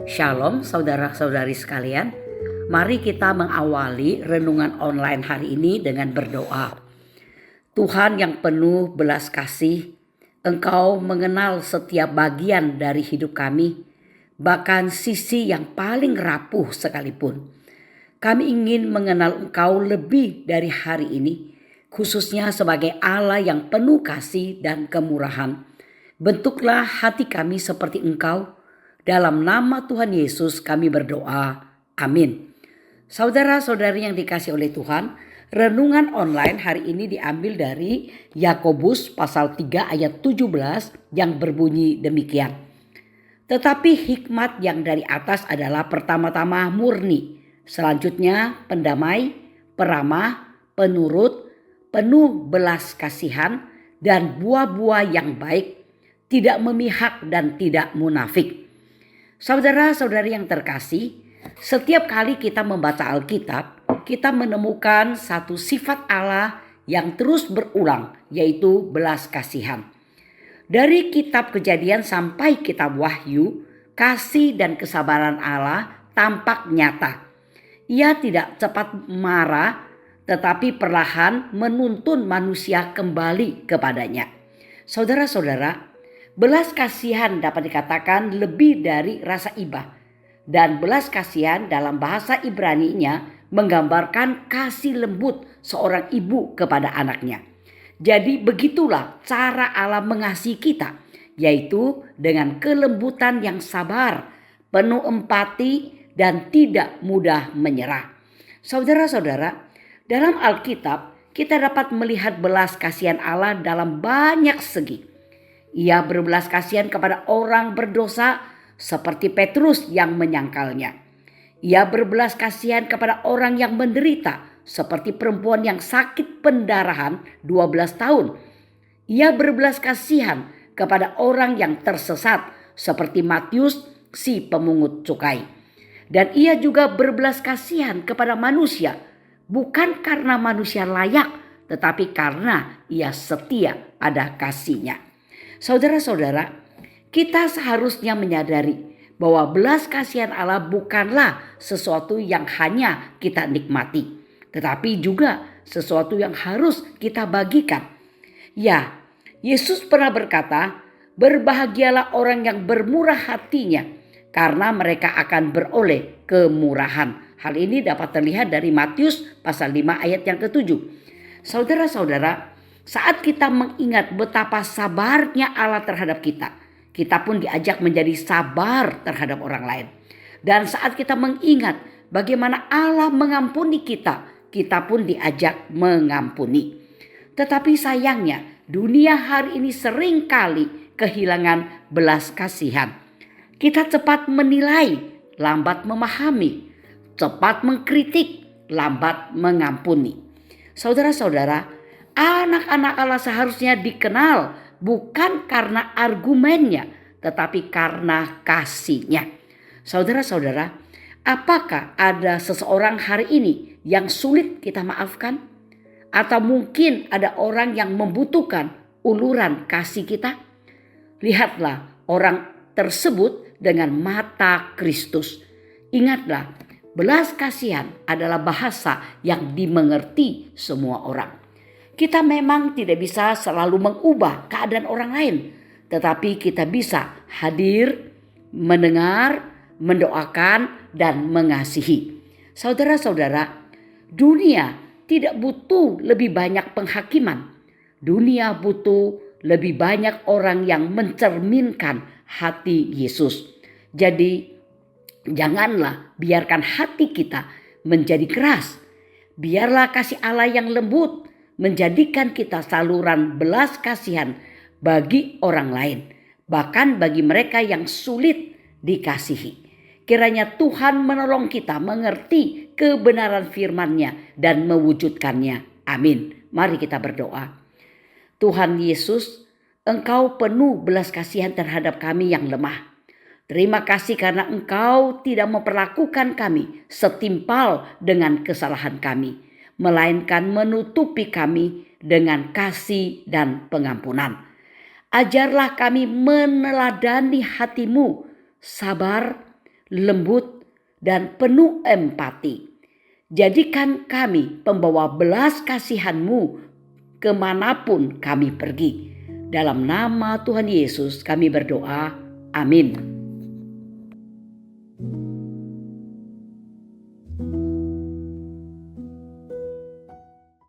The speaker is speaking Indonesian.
Shalom saudara-saudari sekalian. Mari kita mengawali renungan online hari ini dengan berdoa. Tuhan yang penuh belas kasih, Engkau mengenal setiap bagian dari hidup kami, bahkan sisi yang paling rapuh sekalipun. Kami ingin mengenal Engkau lebih dari hari ini, khususnya sebagai Allah yang penuh kasih dan kemurahan. Bentuklah hati kami seperti Engkau. Dalam nama Tuhan Yesus kami berdoa. Amin. Saudara-saudari yang dikasih oleh Tuhan, renungan online hari ini diambil dari Yakobus pasal 3 ayat 17 yang berbunyi demikian. Tetapi hikmat yang dari atas adalah pertama-tama murni, selanjutnya pendamai, peramah, penurut, penuh belas kasihan, dan buah-buah yang baik, tidak memihak dan tidak munafik. Saudara-saudari yang terkasih, setiap kali kita membaca Alkitab, kita menemukan satu sifat Allah yang terus berulang, yaitu belas kasihan. Dari kitab Kejadian sampai kitab Wahyu, kasih dan kesabaran Allah tampak nyata. Ia tidak cepat marah, tetapi perlahan menuntun manusia kembali kepadanya. Saudara-saudara, belas kasihan dapat dikatakan lebih dari rasa iba. Dan belas kasihan dalam bahasa Ibrani-nya menggambarkan kasih lembut seorang ibu kepada anaknya. Jadi begitulah cara Allah mengasihi kita, yaitu dengan kelembutan yang sabar, penuh empati, dan tidak mudah menyerah. Saudara-saudara, dalam Alkitab kita dapat melihat belas kasihan Allah dalam banyak segi. Ia berbelas kasihan kepada orang berdosa seperti Petrus yang menyangkalnya. Ia berbelas kasihan kepada orang yang menderita seperti perempuan yang sakit pendarahan 12 tahun. Ia berbelas kasihan kepada orang yang tersesat seperti Matius si pemungut cukai. Dan ia juga berbelas kasihan kepada manusia, bukan karena manusia layak, tetapi karena ia setia pada kasihnya. Saudara-saudara, kita seharusnya menyadari bahwa belas kasihan Allah bukanlah sesuatu yang hanya kita nikmati, tetapi juga sesuatu yang harus kita bagikan. Ya, Yesus pernah berkata, "Berbahagialah orang yang bermurah hatinya, karena mereka akan beroleh kemurahan." Hal ini dapat terlihat dari Matius pasal 5 ayat yang ke-7. Saudara-saudara, saat kita mengingat betapa sabarnya Allah terhadap kita, kita pun diajak menjadi sabar terhadap orang lain. Dan saat kita mengingat bagaimana Allah mengampuni kita, kita pun diajak mengampuni. Tetapi sayangnya, dunia hari ini seringkali kehilangan belas kasihan. Kita cepat menilai, lambat memahami, cepat mengkritik, lambat mengampuni. Saudara-saudara, anak-anak Allah seharusnya dikenal bukan karena argumennya, tetapi karena kasihnya. Saudara-saudara, apakah ada seseorang hari ini yang sulit kita maafkan? Atau mungkin ada orang yang membutuhkan uluran kasih kita? Lihatlah orang tersebut dengan mata Kristus. Ingatlah, belas kasihan adalah bahasa yang dimengerti semua orang. Kita memang tidak bisa selalu mengubah keadaan orang lain, tetapi kita bisa hadir, mendengar, mendoakan, dan mengasihi. Saudara-saudara, dunia tidak butuh lebih banyak penghakiman. Dunia butuh lebih banyak orang yang mencerminkan hati Yesus. Jadi, janganlah biarkan hati kita menjadi keras. Biarlah kasih Allah yang lembut menjadikan kita saluran belas kasihan bagi orang lain, bahkan bagi mereka yang sulit dikasihi. Kiranya Tuhan menolong kita mengerti kebenaran firman-Nya dan mewujudkannya. Amin. Mari kita berdoa. Tuhan Yesus, Engkau penuh belas kasihan terhadap kami yang lemah. Terima kasih karena Engkau tidak memperlakukan kami setimpal dengan kesalahan kami, melainkan menutupi kami dengan kasih dan pengampunan. Ajarlah kami meneladani hati-Mu, sabar, lembut, dan penuh empati. Jadikan kami pembawa belas kasihan-Mu kemanapun kami pergi. Dalam nama Tuhan Yesus kami berdoa. Amin.